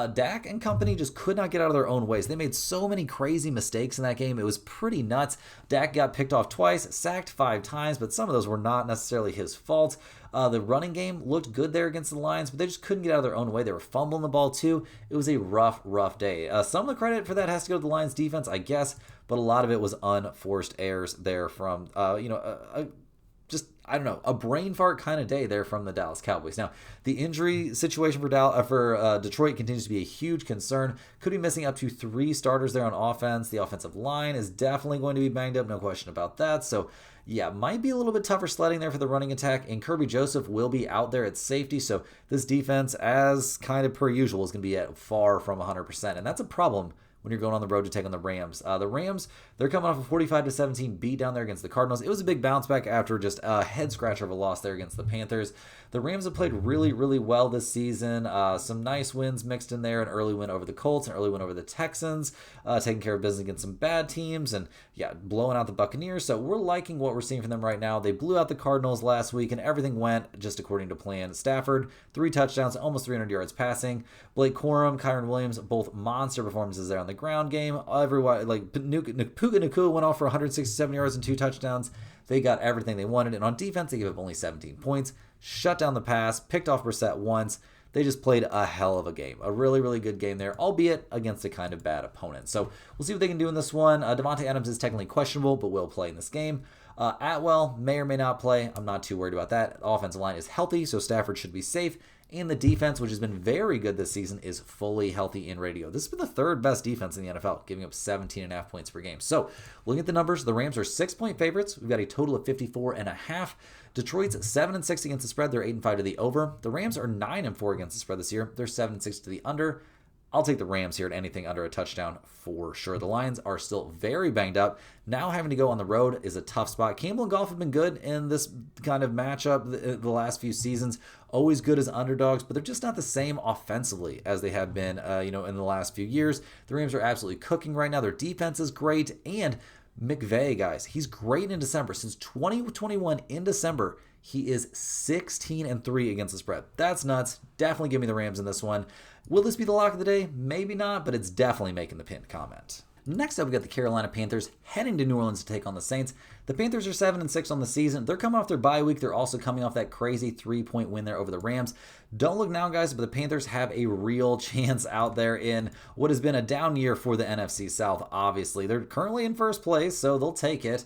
Dak and company just could not get out of their own ways. They made so many crazy mistakes in that game. It was pretty nuts. Dak got picked off twice, sacked 5 times, but some of those were not necessarily his fault. The running game looked good there against the Lions, but they just couldn't get out of their own way. They were fumbling the ball too. It was a rough day. Some of the credit for that has to go to the Lions defense, I guess, but a lot of it was unforced errors there from, a brain fart kind of day there from the Dallas Cowboys. Now, the injury situation for Detroit continues to be a huge concern. Could be missing up to 3 starters there on offense. The offensive line is definitely going to be banged up, no question about that. So, yeah, might be a little bit tougher sledding there for the running attack, and Kirby Joseph will be out there at safety, so this defense, as kind of per usual, is going to be at far from 100%, and that's a problem when you're going on the road to take on the Rams. The Rams, they're coming off a 45-17 beat down there against the Cardinals. It was a big bounce back after just a head scratcher of a loss there against the Panthers. The Rams have played really well this season. Some nice wins mixed in there, an early win over the Colts, an early win over the Texans, taking care of business against some bad teams, and yeah, blowing out the Buccaneers. So we're liking what we're seeing from them right now. They blew out the Cardinals last week, and everything went just according to plan. Stafford, 3 touchdowns, almost 300 yards passing. Blake Corum, Kyron Williams, both monster performances there on the ground game. Everyone, like Puka Nacua went off for 167 yards and 2 touchdowns. They got everything they wanted, and on defense, they gave up only 17 points. Shut down the pass, picked off Brissett once. They just played a hell of a game. A really good game there, albeit against a kind of bad opponent. So we'll see what they can do in this one. Devontae Adams is technically questionable, but will play in this game. Atwell may or may not play. I'm not too worried about that. The offensive line is healthy, so Stafford should be safe. And the defense, which has been very good this season, is fully healthy in radio. This has been the 3rd best defense in the NFL, giving up 17.5 points per game. So, looking at the numbers, the Rams are 6-point favorites. We've got a total of 54.5. Detroit's 7-6 against the spread. They're 8-5 to the over. The Rams are 9-4 against the spread this year. They're 7-6 to the under. I'll take the Rams here at anything under a touchdown for sure. The Lions are still very banged up. Now having to go on the road is a tough spot. Campbell and Goff have been good in this kind of matchup the last few seasons. Always good as underdogs, but they're just not the same offensively as they have been, in the last few years. The Rams are absolutely cooking right now. Their defense is great, and McVay, guys, he's great in December. Since 2021 in December, He is 16-3 against the spread. That's nuts. Definitely give me the Rams in this one. Will this be the lock of the day? Maybe not, but it's definitely making the pinned comment. Next up, we got the Carolina Panthers heading to New Orleans to take on the Saints. The Panthers are 7-6 on the season. They're coming off their bye week. They're also coming off that crazy 3-point win there over the Rams. Don't look now, guys, but the Panthers have a real chance out there in what has been a down year for the NFC South, obviously. They're currently in first place, so they'll take it.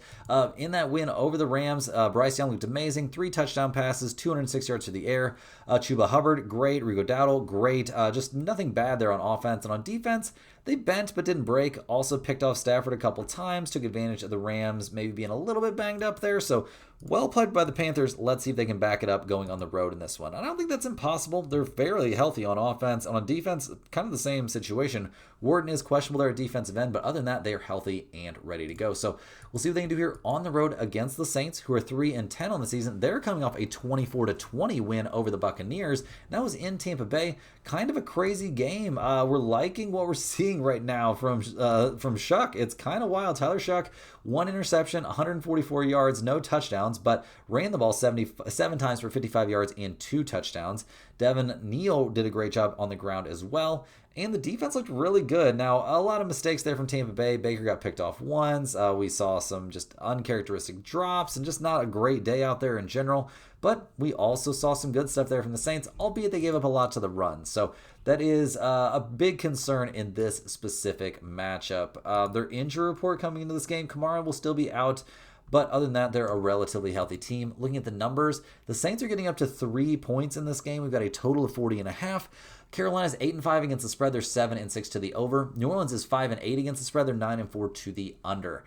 In that win over the Rams, Bryce Young looked amazing. 3 touchdown passes, 206 yards through the air. Chuba Hubbard, great. Rico Dowdle, great. Just nothing bad there on offense. And on defense, they bent but didn't break. Also picked off Stafford a couple times, took advantage of the Rams maybe being a little bit banged up there. So well played by the Panthers. Let's see if they can back it up going on the road in this one. I don't think that's impossible. They're fairly healthy on offense. On defense, kind of the same situation. Warden is questionable there at defensive end, but other than that, they are healthy and ready to go. So we'll see what they can do here on the road against the Saints, who are 3-10 on the season. They're coming off a 24-20 win over the Buccaneers. That was in Tampa Bay. Kind of a crazy game. We're liking what we're seeing right now from Shuck. It's kind of wild. Tyler Shuck, 1 interception, 144 yards, no touchdowns, but ran the ball 77 times for 55 yards and 2 touchdowns. Devin Neal did a great job on the ground as well. And the defense looked really good. Now, a lot of mistakes there from Tampa Bay. Baker got picked off once. We saw some just uncharacteristic drops and just not a great day out there in general. But we also saw some good stuff there from the Saints, albeit they gave up a lot to the run. So that is a big concern in this specific matchup. Their injury report coming into this game, Kamara will still be out. But other than that, they're a relatively healthy team. Looking at the numbers, the Saints are getting up to 3 points in this game. We've got a total of 40.5. Carolina's 8-5 against the spread. They're 7-6 to the over. New Orleans is 5-8 against the spread. They're 9-4 to the under.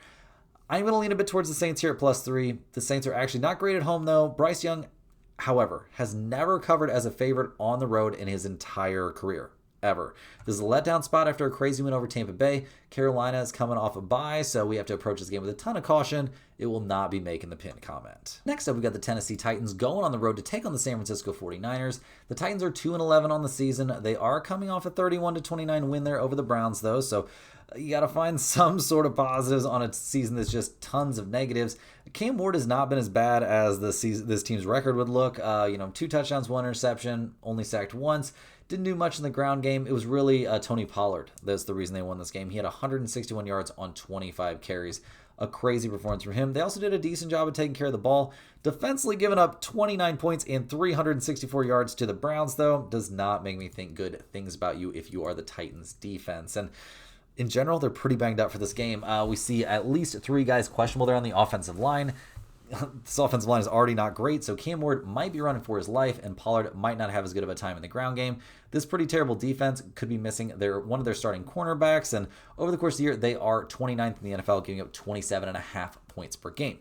I'm going to lean a bit towards the Saints here at +3. The Saints are actually not great at home, though. Bryce Young, however, has never covered as a favorite on the road in his entire career. Ever. This is a letdown spot after a crazy win over Tampa Bay. Carolina is coming off a bye, so we have to approach this game with a ton of caution. It will not be making the pin comment. Next up, we got the Tennessee Titans going on the road to take on the San Francisco 49ers. The Titans are 2-11 on the season. They are coming off a 31-29 win there over the Browns, though, so you got to find some sort of positives on a season that's just tons of negatives. Cam Ward has not been as bad as this team's record would look. 2 touchdowns, 1 interception, only sacked once. Didn't do much in the ground game. It was really Tony Pollard that's the reason they won this game. He had 161 yards on 25 carries. A crazy performance from him. They also did a decent job of taking care of the ball. Defensively giving up 29 points and 364 yards to the Browns, though, does not make me think good things about you if you are the Titans defense. And in general, they're pretty banged up for this game. We see at least 3 guys questionable there on the offensive line. This offensive line is already not great, so Cam Ward might be running for his life, and Pollard might not have as good of a time in the ground game. This pretty terrible defense could be missing one of their starting cornerbacks, and over the course of the year, they are 29th in the NFL, giving up 27.5 points per game.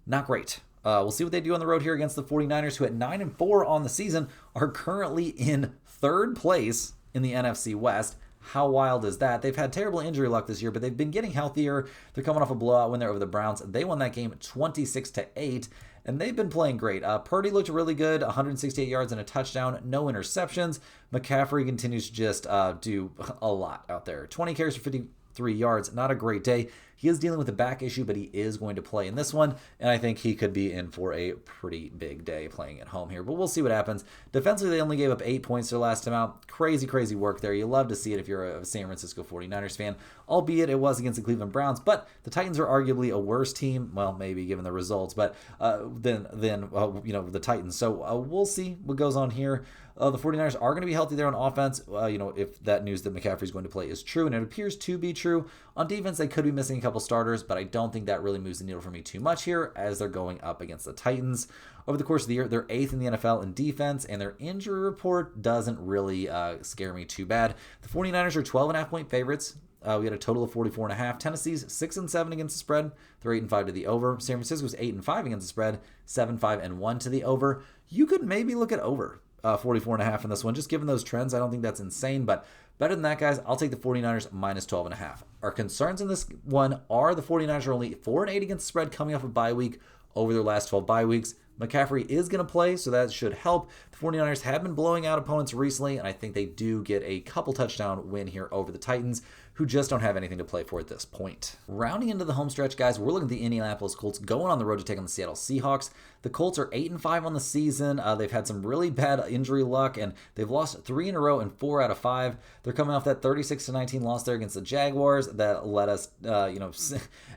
Not great. We'll see what they do on the road here against the 49ers, who at 9-4 on the season are currently in 3rd place in the NFC West. How wild is that? They've had terrible injury luck this year, but they've been getting healthier. They're coming off a blowout win there over the Browns. They won that game 26-8, and they've been playing great. Purdy looked really good, 168 yards and a touchdown, no interceptions. McCaffrey continues to just do a lot out there. 20 carries for 53 yards, not a great day. He is dealing with a back issue, but he is going to play in this one, and I think he could be in for a pretty big day playing at home here, but we'll see what happens. Defensively, they only gave up 8 points their last time out. Crazy work there. You love to see it if you're a San Francisco 49ers fan, albeit it was against the Cleveland Browns, but the Titans are arguably a worse team, well, maybe given the results, but than the Titans. So we'll see what goes on here. The 49ers are going to be healthy there on offense, if that news that McCaffrey is going to play is true, and it appears to be true. On defense, they could be missing a couple starters, but I don't think that really moves the needle for me too much here as they're going up against the Titans. Over the course of the year, they're 8th in the NFL in defense, and their injury report doesn't really scare me too bad. The 49ers are 12.5 point favorites. We had a total of 44.5. Tennessee's 6-7 against the spread. They're 8-5 to the over. San Francisco's 8-5 against the spread. 7-5-1 to the over. You could maybe look at over 44.5 in this one. Just given those trends, I don't think that's insane, but better than that, guys. I'll take the 49ers minus 12.5. Our concerns in this one are the 49ers are only 4-8 against the spread coming off a bye week over their last 12 bye weeks. McCaffrey is going to play, so that should help. The 49ers have been blowing out opponents recently, and I think they do get a couple touchdown win here over the Titans, who just don't have anything to play for at this point. Rounding into the home stretch, guys, we're looking at the Indianapolis Colts going on the road to take on the Seattle Seahawks. The Colts are 8-5 on the season. They've had some really bad injury luck, and they've lost 3 in a row in 4 out of 5. They're coming off that 36-19 loss there against the Jaguars that let us,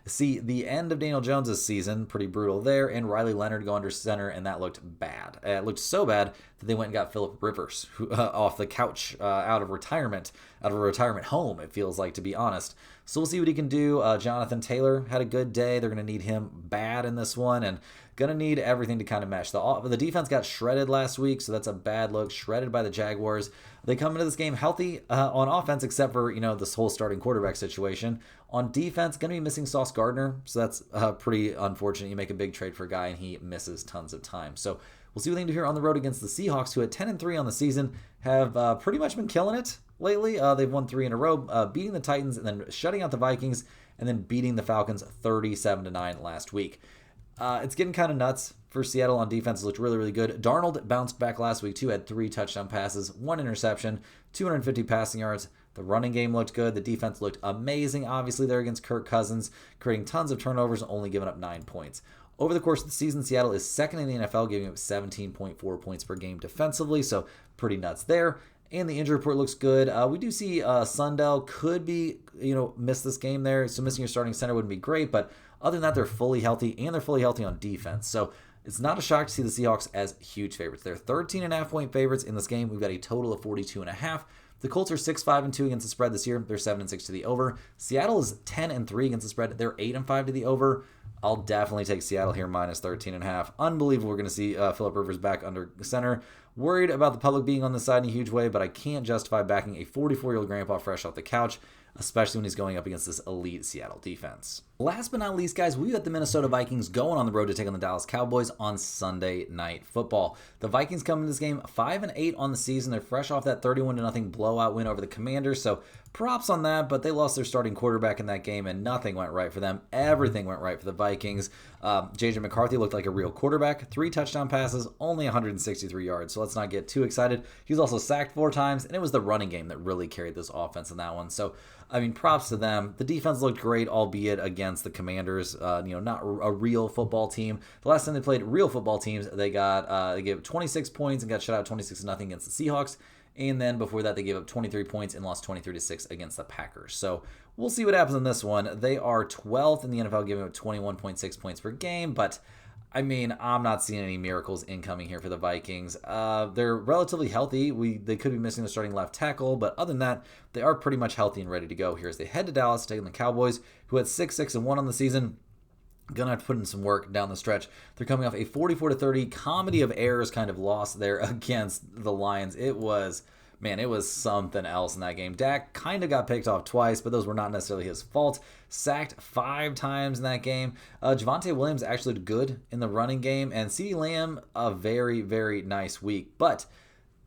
see the end of Daniel Jones' season. Pretty brutal there, and Riley Leonard go under center, and that looked bad. It looked so bad that they went and got Phillip Rivers off the couch out of a retirement home, it feels like, to be honest. So we'll see what he can do. Jonathan Taylor had a good day. They're going to need him bad in this one, and going to need everything to kind of mesh. The defense got shredded last week, so that's a bad look. Shredded by the Jaguars. They come into this game healthy on offense, except for, this whole starting quarterback situation. On defense, going to be missing Sauce Gardner, so that's pretty unfortunate. You make a big trade for a guy, and he misses tons of time. So we'll see what they can do here on the road against the Seahawks, who at 10-3 on the season have pretty much been killing it lately. They've won 3 in a row, beating the Titans and then shutting out the Vikings, and then beating the Falcons 37-9 last week. It's getting kind of nuts for Seattle on defense. It looked really, really good. Darnold bounced back last week, too. Had 3 touchdown passes, 1 interception, 250 passing yards. The running game looked good. The defense looked amazing, obviously, there against Kirk Cousins, creating tons of turnovers, only giving up 9 points. Over the course of the season, Seattle is second in the NFL, giving up 17.4 points per game defensively, so pretty nuts there. And the injury report looks good. We do see Sundell could be, miss this game there, so missing your starting center wouldn't be great, but other than that, they're fully healthy, and they're fully healthy on defense. So it's not a shock to see the Seahawks as huge favorites. They're 13.5-point favorites in this game. We've got a total of 42.5. The Colts are 6-5-2 against the spread this year. They're 7-6 to the over. Seattle is 10-3 against the spread. They're 8-5 to the over. I'll definitely take Seattle here minus 13.5. Unbelievable we're going to see Phillip Rivers back under center. Worried about the public being on the side in a huge way, but I can't justify backing a 44-year-old grandpa fresh off the couch, especially when he's going up against this elite Seattle defense. Last but not least, guys, we got the Minnesota Vikings going on the road to take on the Dallas Cowboys on Sunday Night Football. The Vikings come into this game 5-8 on the season. They're fresh off that 31-0 blowout win over the Commanders, so props on that, but they lost their starting quarterback in that game, and nothing went right for them. Everything went right for the Vikings. J.J. McCarthy looked like a real quarterback. 3 touchdown passes, only 163 yards, so let's not get too excited. He was also sacked 4 times, and it was the running game that really carried this offense in that one. So, props to them. The defense looked great, albeit against the Commanders, not a real football team. The last time they played real football teams, they gave 26 points and got shut out 26-0 against the Seahawks. And then before that, they gave up 23 points and lost 23-6 against the Packers. So we'll see what happens in this one. They are 12th in the NFL, giving up 21.6 points per game. But, I'm not seeing any miracles incoming here for the Vikings. They're relatively healthy. They could be missing the starting left tackle. But other than that, they are pretty much healthy and ready to go here as they head to Dallas, taking the Cowboys, who had 6-1 on the season. Gonna have to put in some work down the stretch. They're coming off a 44-30 comedy of errors kind of loss there against the Lions. It was something else in that game. Dak kind of got picked off twice, but those were not necessarily his fault. Sacked 5 times in that game. Javonte Williams actually did good in the running game, and CeeDee Lamb a very, very nice week. But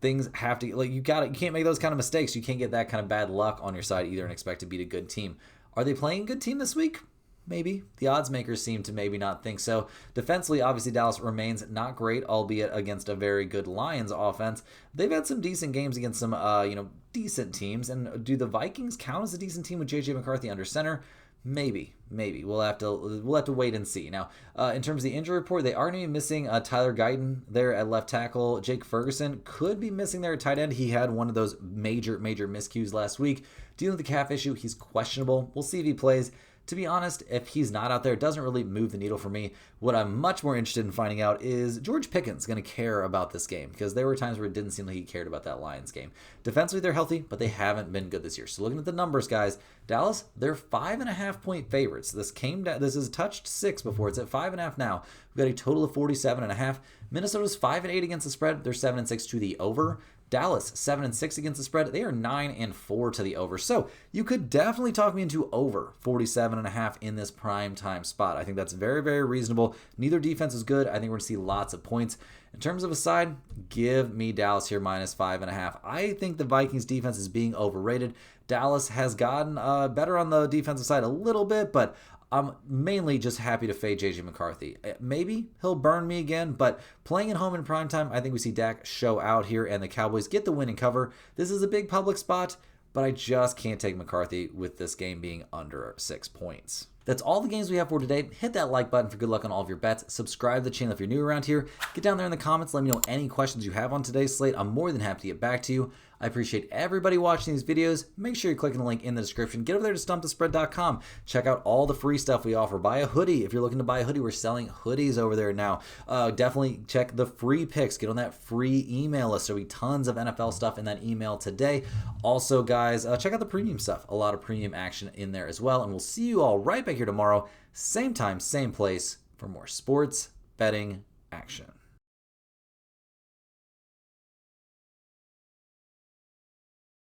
things have to you can't make those kind of mistakes. You can't get that kind of bad luck on your side either and expect to beat a good team. Are they playing a good team this week? Maybe. The odds makers seem to maybe not think so. Defensively, obviously, Dallas remains not great, albeit against a very good Lions offense. They've had some decent games against some, decent teams. And do the Vikings count as a decent team with J.J. McCarthy under center? Maybe. We'll have to wait and see. Now, in terms of the injury report, they are going to be missing Tyler Guyton there at left tackle. Jake Ferguson could be missing there at tight end. He had one of those major miscues last week. Dealing with the calf issue, he's questionable. We'll see if he plays. To be honest, if he's not out there, it doesn't really move the needle for me. What I'm much more interested in finding out is George Pickens going to care about this game, because there were times where it didn't seem like he cared about that Lions game. Defensively, they're healthy, but they haven't been good this year. So looking at the numbers, guys, Dallas, they're 5.5-point favorites. This is touched 6 before. It's at 5.5 now. We've got a total of 47.5. Minnesota's 5-8 against the spread. They're 7-6 to the over. Dallas, 7-6 against the spread. They are 9-4 to the over. So you could definitely talk me into over 47.5 in this prime time spot. I think that's very, very reasonable. Neither defense is good. I think we're going to see lots of points. In terms of a side, give me Dallas here minus 5.5. I think the Vikings defense is being overrated. Dallas has gotten better on the defensive side a little bit, but I'm mainly just happy to fade J.J. McCarthy. Maybe he'll burn me again, but playing at home in primetime, I think we see Dak show out here and the Cowboys get the win and cover. This is a big public spot. but I just can't take McCarthy with this game being under 6 points. That's all the games we have for today. Hit that like button for good luck on all of your bets. Subscribe to the channel if you're new around here. Get down there in the comments. Let me know any questions you have on today's slate. I'm more than happy to get back to you. I appreciate everybody watching these videos. Make sure you're clicking the link in the description. Get over there to stumpthespread.com. Check out all the free stuff we offer. Buy a hoodie. If you're looking to buy a hoodie, we're selling hoodies over there now. Definitely check the free picks. Get on that free email list. There'll be tons of NFL stuff in that email today. Also, guys, check out the premium stuff. A lot of premium action in there as well. And we'll see you all right back here tomorrow. Same time, same place for more sports betting action.